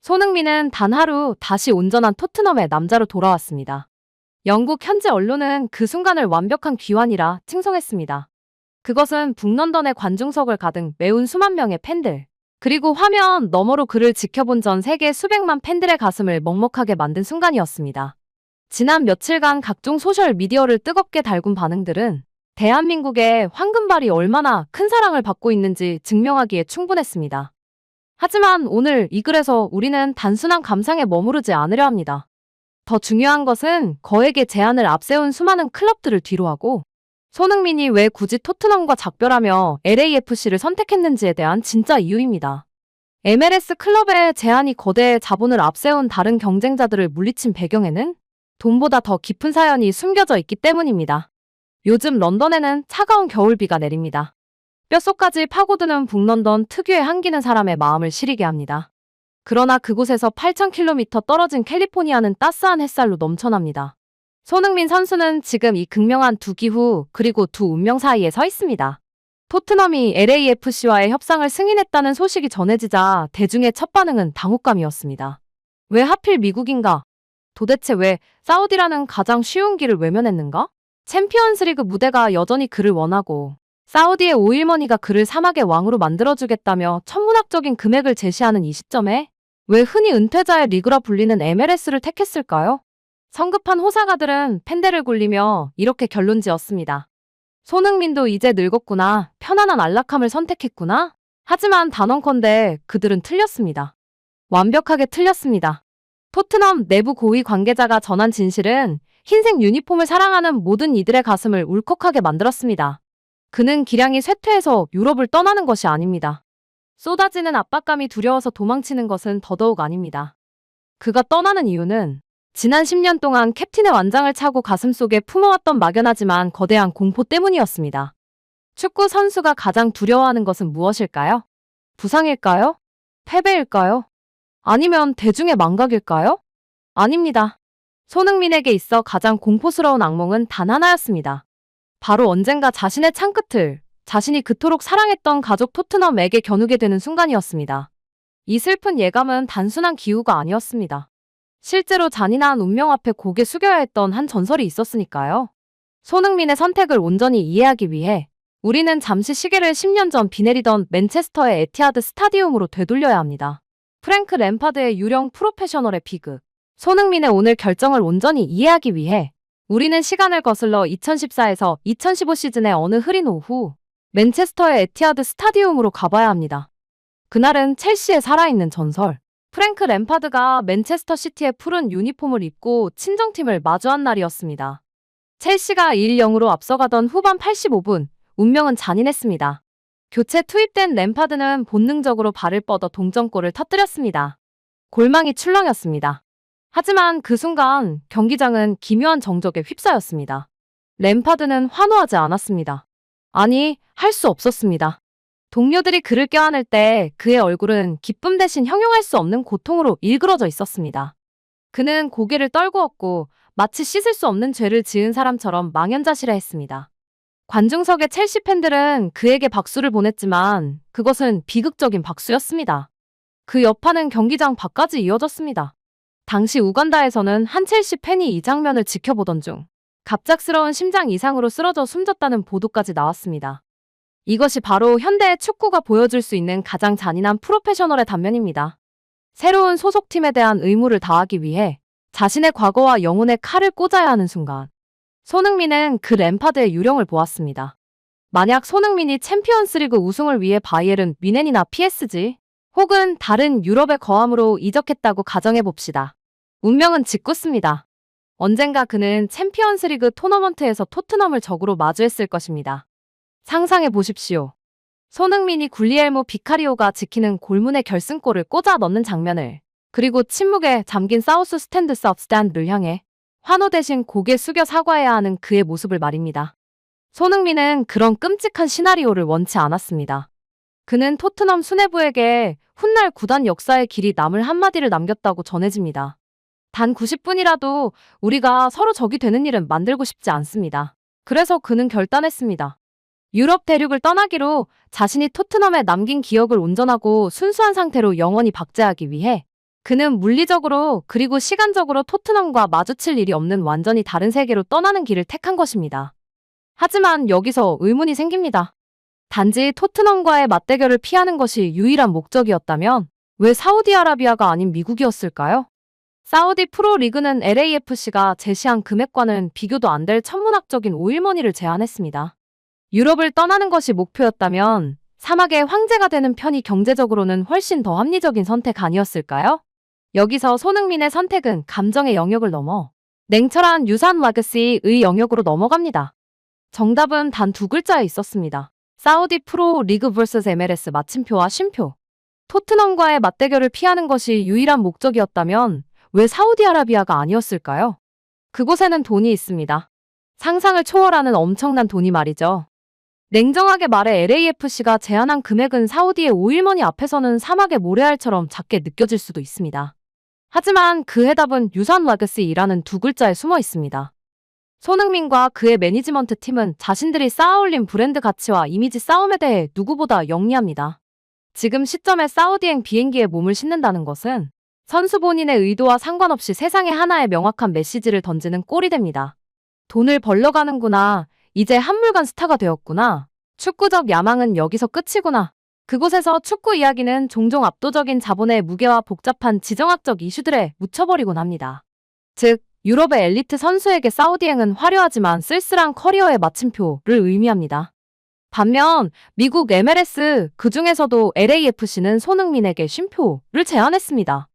손흥민은 단 하루 다시 온전한 토트넘의 남자로 돌아왔습니다. 영국 현지 언론은 그 순간을 완벽한 귀환이라 칭송했습니다. 그것은 북런던의 관중석을 가득 메운 수만 명의 팬들, 그리고 화면 너머로 그를 지켜본 전 세계 수백만 팬들의 가슴을 먹먹하게 만든 순간이었습니다. 지난 며칠간 각종 소셜 미디어를 뜨겁게 달군 반응들은 대한민국의 황금발이 얼마나 큰 사랑을 받고 있는지 증명하기에 충분했습니다. 하지만 오늘 이 글에서 우리는 단순한 감상에 머무르지 않으려 합니다. 더 중요한 것은 거액의 제안을 앞세운 수많은 클럽들을 뒤로하고 손흥민이 왜 굳이 토트넘과 작별하며 LAFC를 선택했는지에 대한 진짜 이유입니다. MLS 클럽의 제안이 거대 자본을 앞세운 다른 경쟁자들을 물리친 배경에는 돈보다 더 깊은 사연이 숨겨져 있기 때문입니다. 요즘 런던에는 차가운 겨울비가 내립니다. 뼛속까지 파고드는 북런던 특유의 한기는 사람의 마음을 시리게 합니다. 그러나 그곳에서 8,000km 떨어진 캘리포니아는 따스한 햇살로 넘쳐납니다. 손흥민 선수는 지금 이 극명한 두 기후 그리고 두 운명 사이에 서 있습니다. 토트넘이 LAFC와의 협상을 승인했다는 소식이 전해지자 대중의 첫 반응은 당혹감이었습니다. 왜 하필 미국인가? 도대체 왜 사우디라는 가장 쉬운 길을 외면했는가? 챔피언스리그 무대가 여전히 그를 원하고 사우디의 오일머니가 그를 사막의 왕으로 만들어주겠다며 천문학적인 금액을 제시하는 이 시점에 왜 흔히 은퇴자의 리그라 불리는 MLS를 택했을까요? 성급한 호사가들은 팬들을 굴리며 이렇게 결론지었습니다. 손흥민도 이제 늙었구나. 편안한 안락함을 선택했구나. 하지만 단언컨대 그들은 틀렸습니다. 완벽하게 틀렸습니다. 토트넘 내부 고위 관계자가 전한 진실은 흰색 유니폼을 사랑하는 모든 이들의 가슴을 울컥하게 만들었습니다. 그는 기량이 쇠퇴해서 유럽을 떠나는 것이 아닙니다. 쏟아지는 압박감이 두려워서 도망치는 것은 더더욱 아닙니다. 그가 떠나는 이유는 지난 10년 동안 캡틴의 완장을 차고 가슴속에 품어왔던 막연하지만 거대한 공포 때문이었습니다. 축구 선수가 가장 두려워하는 것은 무엇일까요? 부상일까요? 패배일까요? 아니면 대중의 망각일까요? 아닙니다. 손흥민에게 있어 가장 공포스러운 악몽은 단 하나였습니다. 바로 언젠가 자신의 창끝을 자신이 그토록 사랑했던 가족 토트넘에게 겨누게 되는 순간이었습니다. 이 슬픈 예감은 단순한 기우가 아니었습니다. 실제로 잔인한 운명 앞에 고개 숙여야 했던 한 전설이 있었으니까요. 손흥민의 선택을 온전히 이해하기 위해 우리는 잠시 시계를 10년 전 비 내리던 맨체스터의 에티하드 스타디움으로 되돌려야 합니다. 프랭크 램파드의 유령 프로페셔널의 비극, 손흥민의 오늘 결정을 온전히 이해하기 위해 우리는 시간을 거슬러 2014에서 2015 시즌의 어느 흐린 오후 맨체스터의 에티하드 스타디움으로 가봐야 합니다. 그날은 첼시의 살아있는 전설 프랭크 램파드가 맨체스터 시티의 푸른 유니폼을 입고 친정팀을 마주한 날이었습니다. 첼시가 1-0으로 앞서가던 후반 85분, 운명은 잔인했습니다. 교체 투입된 램파드는 본능적으로 발을 뻗어 동점골을 터뜨렸습니다. 골망이 출렁였습니다. 하지만 그 순간 경기장은 기묘한 정적에 휩싸였습니다. 램파드는 환호하지 않았습니다. 아니, 할 수 없었습니다. 동료들이 그를 껴안을 때 그의 얼굴은 기쁨 대신 형용할 수 없는 고통으로 일그러져 있었습니다. 그는 고개를 떨구었고 마치 씻을 수 없는 죄를 지은 사람처럼 망연자실해했습니다. 관중석의 첼시 팬들은 그에게 박수를 보냈지만 그것은 비극적인 박수였습니다. 그 여파는 경기장 밖까지 이어졌습니다. 당시 우간다에서는 한 첼시 팬이 이 장면을 지켜보던 중 갑작스러운 심장 이상으로 쓰러져 숨졌다는 보도까지 나왔습니다. 이것이 바로 현대의 축구가 보여줄 수 있는 가장 잔인한 프로페셔널의 단면입니다. 새로운 소속팀에 대한 의무를 다하기 위해 자신의 과거와 영혼의 칼을 꽂아야 하는 순간 손흥민은 그 램파드의 유령을 보았습니다. 만약 손흥민이 챔피언스리그 우승을 위해 바이에른 뮌헨이나 PSG 혹은 다른 유럽의 거함으로 이적했다고 가정해봅시다. 운명은 짓궂습니다. 언젠가 그는 챔피언스리그 토너먼트에서 토트넘을 적으로 마주했을 것입니다. 상상해 보십시오. 손흥민이 굴리엘모 비카리오가 지키는 골문의 결승골을 꽂아 넣는 장면을, 그리고 침묵에 잠긴 사우스 스탠드 서브스탠드를 향해 환호 대신 고개 숙여 사과해야 하는 그의 모습을 말입니다. 손흥민은 그런 끔찍한 시나리오를 원치 않았습니다. 그는 토트넘 수뇌부에게 훗날 구단 역사의 길이 남을 한마디를 남겼다고 전해집니다. 단 90분이라도 우리가 서로 적이 되는 일은 만들고 싶지 않습니다. 그래서 그는 결단했습니다. 유럽 대륙을 떠나기로 자신이 토트넘에 남긴 기억을 온전하고 순수한 상태로 영원히 박제하기 위해 그는 물리적으로 그리고 시간적으로 토트넘과 마주칠 일이 없는 완전히 다른 세계로 떠나는 길을 택한 것입니다. 하지만 여기서 의문이 생깁니다. 단지 토트넘과의 맞대결을 피하는 것이 유일한 목적이었다면 왜 사우디아라비아가 아닌 미국이었을까요? 사우디 프로리그는 LAFC가 제시한 금액과는 비교도 안 될 천문학적인 오일머니를 제안했습니다. 유럽을 떠나는 것이 목표였다면 사막의 황제가 되는 편이 경제적으로는 훨씬 더 합리적인 선택 아니었을까요? 여기서 손흥민의 선택은 감정의 영역을 넘어 냉철한 유산 레거시의 영역으로 넘어갑니다. 정답은 단 두 글자에 있었습니다. 사우디 프로 리그 vs MLS 마침표와 쉼표. 토트넘과의 맞대결을 피하는 것이 유일한 목적이었다면 왜 사우디아라비아가 아니었을까요? 그곳에는 돈이 있습니다. 상상을 초월하는 엄청난 돈이 말이죠. 냉정하게 말해 LAFC가 제안한 금액은 사우디의 오일머니 앞에서는 사막의 모래알처럼 작게 느껴질 수도 있습니다. 하지만 그 해답은 유산 레거시이라는 두 글자에 숨어 있습니다. 손흥민과 그의 매니지먼트 팀은 자신들이 쌓아올린 브랜드 가치와 이미지 싸움에 대해 누구보다 영리합니다. 지금 시점에 사우디행 비행기에 몸을 싣는다는 것은 선수 본인의 의도와 상관없이 세상에 하나의 명확한 메시지를 던지는 꼴이 됩니다. 돈을 벌러 가는구나. 이제 한물간 스타가 되었구나. 축구적 야망은 여기서 끝이구나. 그곳에서 축구 이야기는 종종 압도적인 자본의 무게와 복잡한 지정학적 이슈들에 묻혀버리곤 합니다. 즉, 유럽의 엘리트 선수에게 사우디행은 화려하지만 쓸쓸한 커리어의 마침표를 의미합니다. 반면 미국 MLS, 그중에서도 LAFC는 손흥민에게 쉼표를 제안했습니다.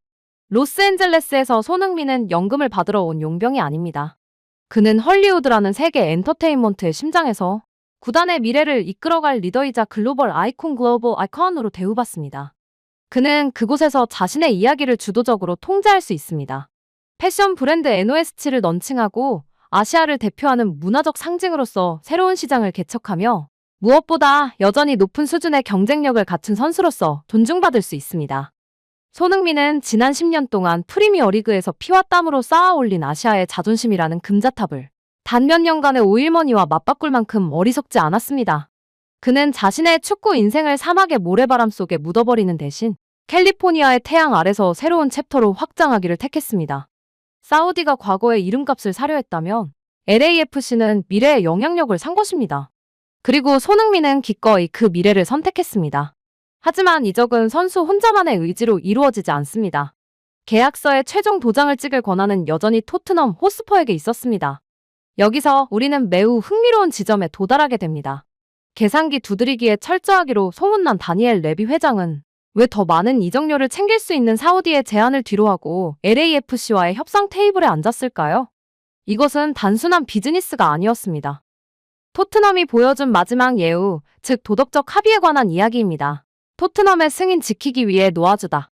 로스앤젤레스에서 손흥민은 연금을 받으러 온 용병이 아닙니다. 그는 헐리우드라는 세계 엔터테인먼트의 심장에서 구단의 미래를 이끌어갈 리더이자 글로벌 아이콘으로 대우받습니다. 그는 그곳에서 자신의 이야기를 주도적으로 통제할 수 있습니다. 패션 브랜드 NOST를 런칭하고 아시아를 대표하는 문화적 상징으로서 새로운 시장을 개척하며 무엇보다 여전히 높은 수준의 경쟁력을 갖춘 선수로서 존중받을 수 있습니다. 손흥민은 지난 10년 동안 프리미어리그에서 피와 땀으로 쌓아올린 아시아의 자존심이라는 금자탑을 단 몇 년간의 오일머니와 맞바꿀 만큼 어리석지 않았습니다. 그는 자신의 축구 인생을 사막의 모래바람 속에 묻어버리는 대신 캘리포니아의 태양 아래서 새로운 챕터로 확장하기를 택했습니다. 사우디가 과거의 이름값을 사려 했다면 LAFC는 미래의 영향력을 산 것입니다. 그리고 손흥민은 기꺼이 그 미래를 선택했습니다. 하지만 이적은 선수 혼자만의 의지로 이루어지지 않습니다. 계약서에 최종 도장을 찍을 권한은 여전히 토트넘 호스퍼에게 있었습니다. 여기서 우리는 매우 흥미로운 지점에 도달하게 됩니다. 계산기 두드리기에 철저하기로 소문난 다니엘 레비 회장은 왜 더 많은 이적료를 챙길 수 있는 사우디의 제안을 뒤로하고 LAFC와의 협상 테이블에 앉았을까요? 이것은 단순한 비즈니스가 아니었습니다. 토트넘이 보여준 마지막 예우, 즉 도덕적 합의에 관한 이야기입니다. 토트넘의 승인 지키기 위해 놓아주다.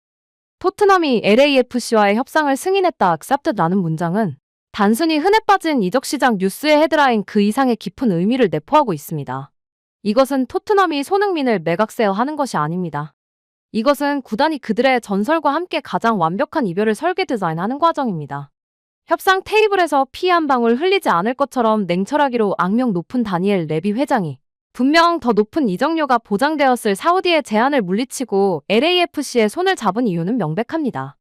토트넘이 LAFC와의 협상을 승인했다 accepted라는 문장은 단순히 흔해 빠진 이적시장 뉴스의 헤드라인 그 이상의 깊은 의미를 내포하고 있습니다. 이것은 토트넘이 손흥민을 매각세어하는 것이 아닙니다. 이것은 구단이 그들의 전설과 함께 가장 완벽한 이별을 설계 디자인하는 과정입니다. 협상 테이블에서 피 한 방울 흘리지 않을 것처럼 냉철하기로 악명 높은 다니엘 레비 회장이 분명 더 높은 이적료가 보장되었을 사우디의 제안을 물리치고 LAFC의 손을 잡은 이유는 명백합니다.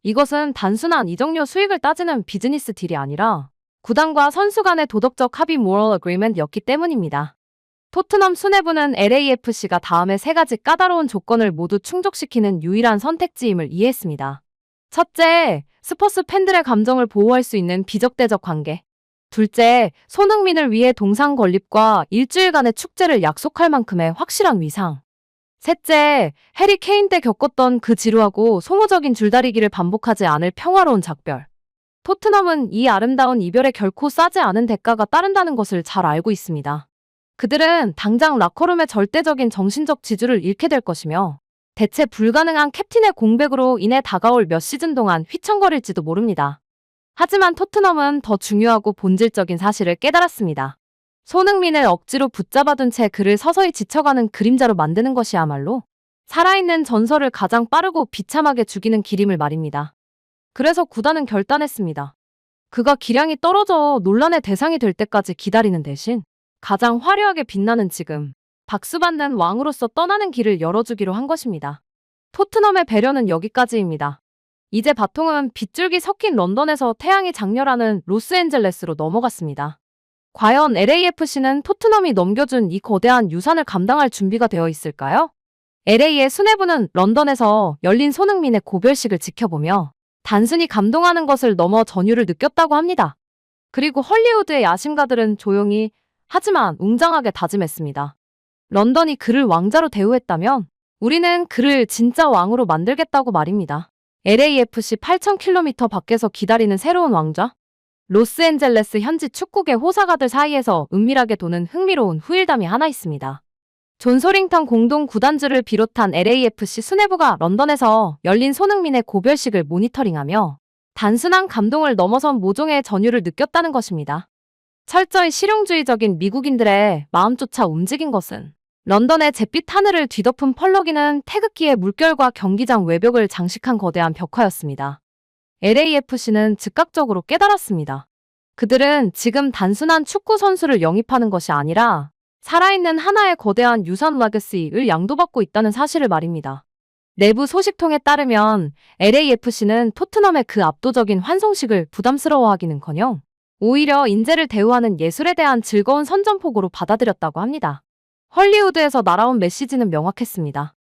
이것은 단순한 이적료 수익을 따지는 비즈니스 딜이 아니라 구단과 선수 간의 도덕적 합의 moral agreement였기 때문입니다. 토트넘 수뇌부는 LAFC가 다음에 세 가지 까다로운 조건을 모두 충족시키는 유일한 선택지임을 이해했습니다. 첫째, 스퍼스 팬들의 감정을 보호할 수 있는 비적대적 관계. 둘째, 손흥민을 위해 동상 건립과 일주일간의 축제를 약속할 만큼의 확실한 위상. 셋째, 해리 케인 때 겪었던 그 지루하고 소모적인 줄다리기를 반복하지 않을 평화로운 작별. 토트넘은 이 아름다운 이별에 결코 싸지 않은 대가가 따른다는 것을 잘 알고 있습니다. 그들은 당장 라커룸의 절대적인 정신적 지주를 잃게 될 것이며 대체 불가능한 캡틴의 공백으로 인해 다가올 몇 시즌 동안 휘청거릴지도 모릅니다. 하지만 토트넘은 더 중요하고 본질적인 사실을 깨달았습니다. 손흥민을 억지로 붙잡아둔 채 그를 서서히 지쳐가는 그림자로 만드는 것이야말로 살아있는 전설을 가장 빠르고 비참하게 죽이는 길임을 말입니다. 그래서 구단은 결단했습니다. 그가 기량이 떨어져 논란의 대상이 될 때까지 기다리는 대신 가장 화려하게 빛나는 지금, 박수받는 왕으로서 떠나는 길을 열어주기로 한 것입니다. 토트넘의 배려는 여기까지입니다. 이제 바통은 빗줄기 섞인 런던에서 태양이 장렬하는 로스앤젤레스로 넘어갔습니다. 과연 LAFC는 토트넘이 넘겨준 이 거대한 유산을 감당할 준비가 되어 있을까요? LA의 수뇌부는 런던에서 열린 손흥민의 고별식을 지켜보며 단순히 감동하는 것을 넘어 전율을 느꼈다고 합니다. 그리고 헐리우드의 야심가들은 조용히 하지만 웅장하게 다짐했습니다. 런던이 그를 왕자로 대우했다면 우리는 그를 진짜 왕으로 만들겠다고 말입니다. LAFC 8,000km 밖에서 기다리는 새로운 왕좌? 로스앤젤레스 현지 축구계 호사가들 사이에서 은밀하게 도는 흥미로운 후일담이 하나 있습니다. 존 소링턴 공동 구단주를 비롯한 LAFC 수뇌부가 런던에서 열린 손흥민의 고별식을 모니터링하며 단순한 감동을 넘어선 모종의 전율을 느꼈다는 것입니다. 철저히 실용주의적인 미국인들의 마음조차 움직인 것은 런던의 잿빛 하늘을 뒤덮은 펄럭이는 태극기의 물결과 경기장 외벽을 장식한 거대한 벽화였습니다. LAFC는 즉각적으로 깨달았습니다. 그들은 지금 단순한 축구 선수를 영입하는 것이 아니라 살아있는 하나의 거대한 유산 레거시를 양도받고 있다는 사실을 말입니다. 내부 소식통에 따르면 LAFC는 토트넘의 그 압도적인 환송식을 부담스러워하기는커녕 오히려 인재를 대우하는 예술에 대한 즐거운 선전포고로 받아들였다고 합니다. 헐리우드에서 날아온 메시지는 명확했습니다.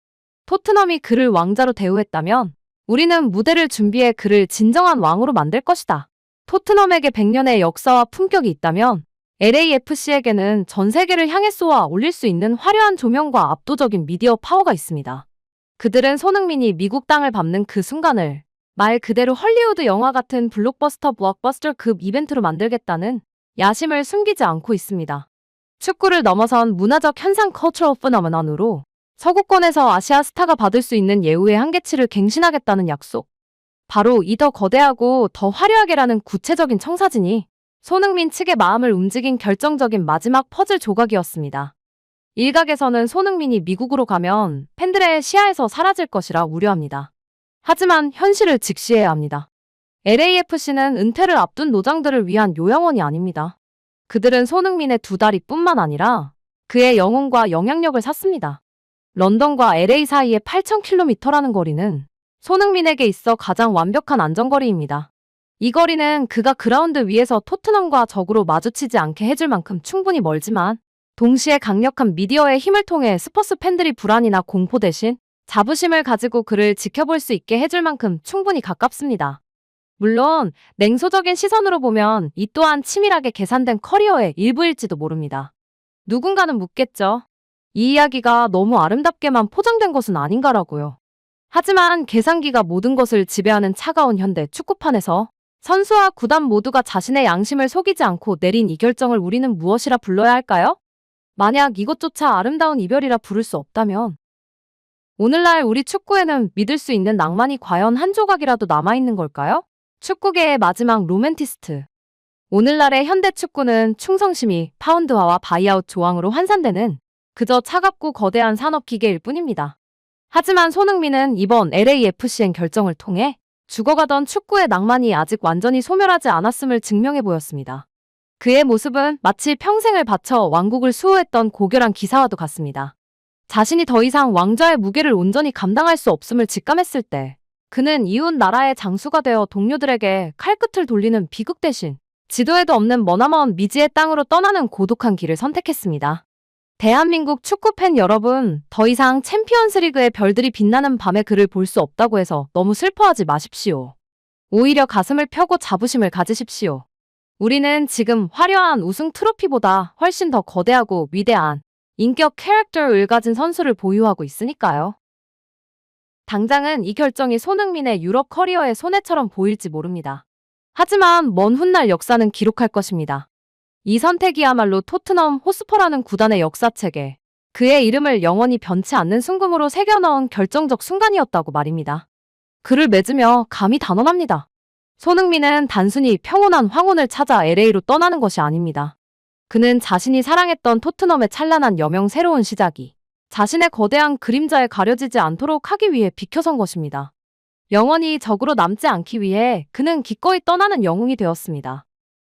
토트넘이 그를 왕자로 대우했다면 우리는 무대를 준비해 그를 진정한 왕으로 만들 것이다. 토트넘에게 100년의 역사와 품격이 있다면 LAFC에게는 전 세계를 향해 쏘아 올릴 수 있는 화려한 조명과 압도적인 미디어 파워가 있습니다. 그들은 손흥민이 미국 땅을 밟는 그 순간을 말 그대로 헐리우드 영화 같은 블록버스터급 이벤트로 만들겠다는 야심을 숨기지 않고 있습니다. 축구를 넘어선 문화적 현상 cultural phenomenon으로 서구권에서 아시아 스타가 받을 수 있는 예우의 한계치를 갱신하겠다는 약속. 바로 이 더 거대하고 더 화려하게라는 구체적인 청사진이 손흥민 측의 마음을 움직인 결정적인 마지막 퍼즐 조각이었습니다. 일각에서는 손흥민이 미국으로 가면 팬들의 시야에서 사라질 것이라 우려합니다. 하지만 현실을 직시해야 합니다. LAFC는 은퇴를 앞둔 노장들을 위한 요양원이 아닙니다. 그들은 손흥민의 두 다리뿐만 아니라 그의 영혼과 영향력을 샀습니다. 런던과 LA 사이의 8,000km라는 거리는 손흥민에게 있어 가장 완벽한 안전거리입니다. 이 거리는 그가 그라운드 위에서 토트넘과 적으로 마주치지 않게 해줄 만큼 충분히 멀지만 동시에 강력한 미디어의 힘을 통해 스퍼스 팬들이 불안이나 공포 대신 자부심을 가지고 그를 지켜볼 수 있게 해줄 만큼 충분히 가깝습니다. 물론 냉소적인 시선으로 보면 이 또한 치밀하게 계산된 커리어의 일부일지도 모릅니다. 누군가는 묻겠죠. 이 이야기가 너무 아름답게만 포장된 것은 아닌가라고요. 하지만 계산기가 모든 것을 지배하는 차가운 현대 축구판에서 선수와 구단 모두가 자신의 양심을 속이지 않고 내린 이 결정을 우리는 무엇이라 불러야 할까요? 만약 이것조차 아름다운 이별이라 부를 수 없다면 오늘날 우리 축구에는 믿을 수 있는 낭만이 과연 한 조각이라도 남아있는 걸까요? 축구계의 마지막 로맨티스트. 오늘날의 현대 축구는 충성심이 파운드화와 바이아웃 조항으로 환산되는 그저 차갑고 거대한 산업기계일 뿐입니다. 하지만 손흥민은 이번 LAFCN 결정을 통해 죽어가던 축구의 낭만이 아직 완전히 소멸하지 않았음을 증명해 보였습니다. 그의 모습은 마치 평생을 바쳐 왕국을 수호했던 고결한 기사와도 같습니다. 자신이 더 이상 왕좌의 무게를 온전히 감당할 수 없음을 직감했을 때 그는 이웃 나라의 장수가 되어 동료들에게 칼끝을 돌리는 비극 대신 지도에도 없는 머나먼 미지의 땅으로 떠나는 고독한 길을 선택했습니다. 대한민국 축구팬 여러분, 더 이상 챔피언스리그의 별들이 빛나는 밤에 그를 볼 수 없다고 해서 너무 슬퍼하지 마십시오. 오히려 가슴을 펴고 자부심을 가지십시오. 우리는 지금 화려한 우승 트로피보다 훨씬 더 거대하고 위대한 인격 캐릭터를 가진 선수를 보유하고 있으니까요. 당장은 이 결정이 손흥민의 유럽 커리어의 손해처럼 보일지 모릅니다. 하지만 먼 훗날 역사는 기록할 것입니다. 이 선택이야말로 토트넘 호스퍼라는 구단의 역사책에 그의 이름을 영원히 변치 않는 순금으로 새겨넣은 결정적 순간이었다고 말입니다. 그를 맺으며 감히 단언합니다. 손흥민은 단순히 평온한 황혼을 찾아 LA로 떠나는 것이 아닙니다. 그는 자신이 사랑했던 토트넘의 찬란한 여명 새로운 시작이 자신의 거대한 그림자에 가려지지 않도록 하기 위해 비켜선 것입니다. 영원히 적으로 남지 않기 위해 그는 기꺼이 떠나는 영웅이 되었습니다.